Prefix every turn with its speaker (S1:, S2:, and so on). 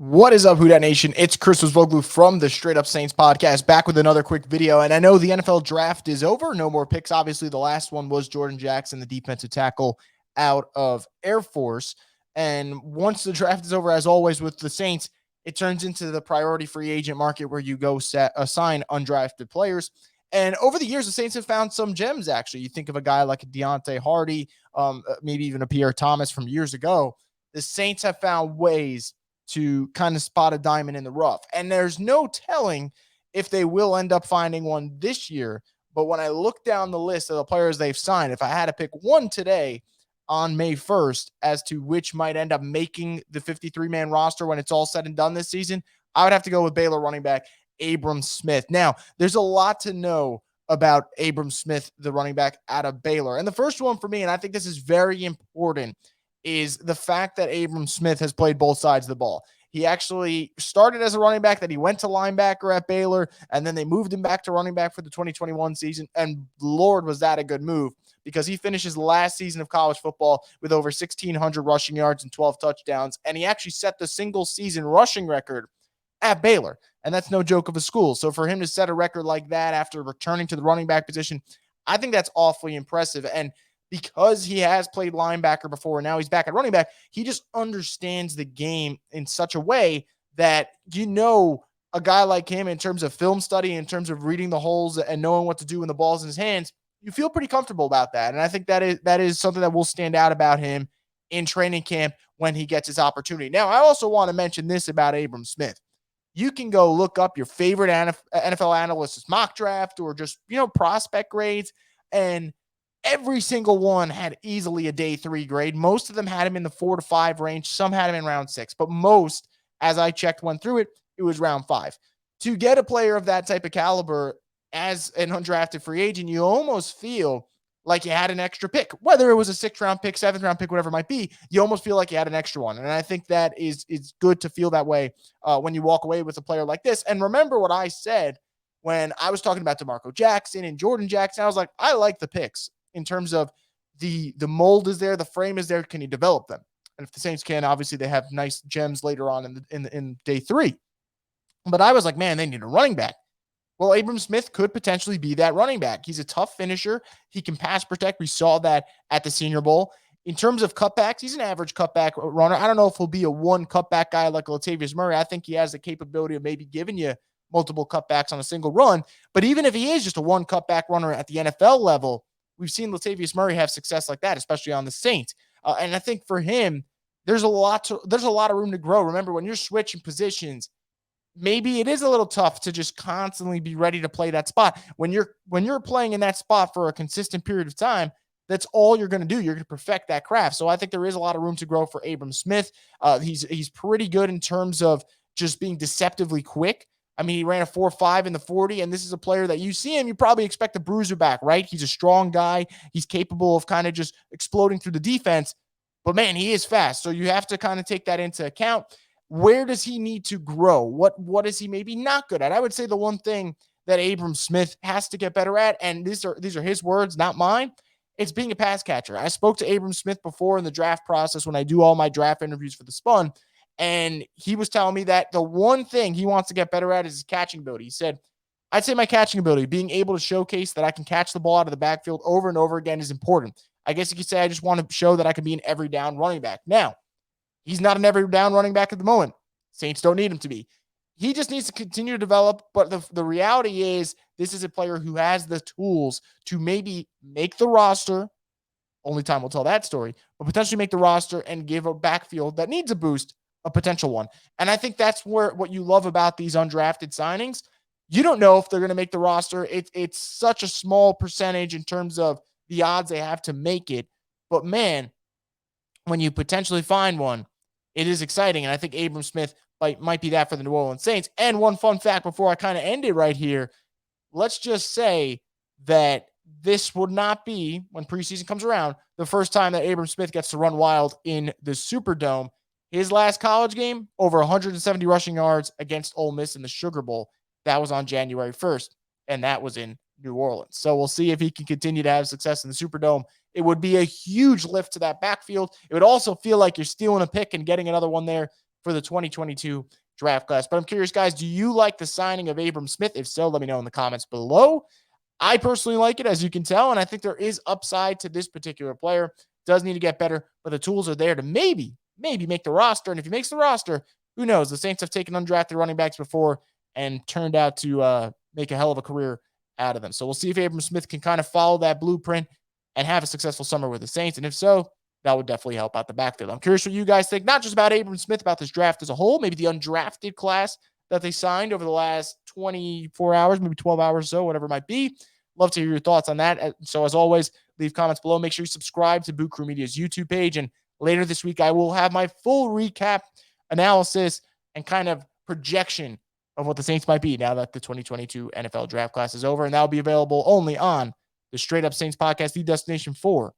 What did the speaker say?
S1: What is up, Who Dat Nation? It's Chris Voglu from the Straight Up Saints podcast, back with another quick video. And I know the NFL draft is over. No more picks. Obviously, the last one was Jordan Jackson, the defensive tackle out of Air Force. And once the draft is over, as always with the Saints, it turns into the priority free agent market where you go assign undrafted players. And over the years, the Saints have found some gems, actually. You think of a guy like a Deontay Hardy, maybe even a Pierre Thomas from years ago. The Saints have found ways to kind of spot a diamond in the rough. And there's no telling if they will end up finding one this year. But when I look down the list of the players they've signed, if I had to pick one today on May 1st as to which might end up making the 53-man roster when it's all said and done this season, I would have to go with Baylor running back Abram Smith. Now, there's a lot to know about Abram Smith, the running back out of Baylor. And the first one for me, and I think this is very important, is the fact that Abram Smith has played both sides of the ball. He actually started as a running back, then he went to linebacker at Baylor, and then they moved him back to running back for the 2021 season. And Lord, was that a good move, because he finishes last season of college football with over 1,600 rushing yards and 12 touchdowns. And he actually set the single season rushing record at Baylor. And that's no joke of a school. So for him to set a record like that after returning to the running back position, I think that's awfully impressive. And because he has played linebacker before and now he's back at running back, he just understands the game in such a way that, a guy like him, in terms of film study, in terms of reading the holes and knowing what to do when the ball's in his hands, you feel pretty comfortable about that. And I think that is something that will stand out about him in training camp when he gets his opportunity. Now, I also want to mention this about Abram Smith. You can go look up your favorite NFL analyst's mock draft or just, prospect grades, and every single one had easily a day 3 grade. Most of them had him in the 4 to 5 range. Some had him in round 6, but most, as I checked, went through it, it was round 5. To get a player of that type of caliber as an undrafted free agent, you almost feel like you had an extra pick, whether it was a 6th round pick, 7th round pick, whatever it might be. You almost feel like you had an extra one. And I think that is good to feel that way when you walk away with a player like this. And remember what I said when I was talking about DeMarco Jackson and Jordan Jackson. I was like, I like the picks in terms of the mold is there, the frame is there. Can you develop them? And if the Saints can, obviously they have nice gems later on in day 3. But I was like, man, they need a running back. Well, Abram Smith could potentially be that running back. He's a tough finisher. He can pass protect. We saw that at the Senior Bowl. In terms of cutbacks, he's an average cutback runner. I don't know if he'll be a one cutback guy like Latavius Murray. I think he has the capability of maybe giving you multiple cutbacks on a single run. But even if he is just a one cutback runner at the NFL level, we've seen Latavius Murray have success like that, especially on the Saints. And I think for him, there's a lot of room to grow. Remember, when you're switching positions, maybe it is a little tough to just constantly be ready to play that spot. When you're playing in that spot for a consistent period of time, that's all you're going to do. You're going to perfect that craft. So I think there is a lot of room to grow for Abram Smith. He's pretty good in terms of just being deceptively quick. I mean, he ran a 4.5 in the 40, and this is a player that you see him, you probably expect a bruiser back, right? He's a strong guy. He's capable of kind of just exploding through the defense. But, man, he is fast. So you have to kind of take that into account. Where does he need to grow? What is he maybe not good at? I would say the one thing that Abram Smith has to get better at, and these are his words, not mine, it's being a pass catcher. I spoke to Abram Smith before in the draft process when I do all my draft interviews for The Spun, and he was telling me that the one thing he wants to get better at is his catching ability. He said, I'd say my catching ability, being able to showcase that I can catch the ball out of the backfield over and over again, is important. I guess you could say I just want to show that I can be an every down running back. Now, he's not an every down running back at the moment. Saints don't need him to be. He just needs to continue to develop. But the reality is, this is a player who has the tools to maybe make the roster. Only time will tell that story, but potentially make the roster and give a backfield that needs a boost, a potential one. And I think that's what you love about these undrafted signings. You don't know if they're going to make the roster. It's such a small percentage in terms of the odds they have to make it. But man, when you potentially find one, it is exciting. And I think Abram Smith might be that for the New Orleans Saints. And one fun fact before I kind of end it right here, let's just say that this would not be, when preseason comes around, the first time that Abram Smith gets to run wild in the Superdome. His last college game, over 170 rushing yards against Ole Miss in the Sugar Bowl. That was on January 1st, and that was in New Orleans. So we'll see if he can continue to have success in the Superdome. It would be a huge lift to that backfield. It would also feel like you're stealing a pick and getting another one there. for the 2022 draft class. But I'm curious, guys, do you like the signing of Abram Smith? If so, let me know in the comments below. I personally like it, as you can tell, and I think there is upside to this particular player. Does need to get better, but the tools are there to maybe make the roster. And if he makes the roster, who knows? The Saints have taken undrafted running backs before and turned out to make a hell of a career out of them. So we'll see if Abram Smith can kind of follow that blueprint and have a successful summer with the Saints. And if so, that would definitely help out the backfield. I'm curious what you guys think, not just about Abram Smith, about this draft as a whole, maybe the undrafted class that they signed over the last 24 hours, maybe 12 hours or so, whatever it might be. Love to hear your thoughts on that. So as always, leave comments below. Make sure you subscribe to Boot Crew Media's YouTube page. And later this week, I will have my full recap, analysis, and kind of projection of what the Saints might be now that the 2022 NFL draft class is over. And that'll be available only on the Straight Up Saints podcast, the destination for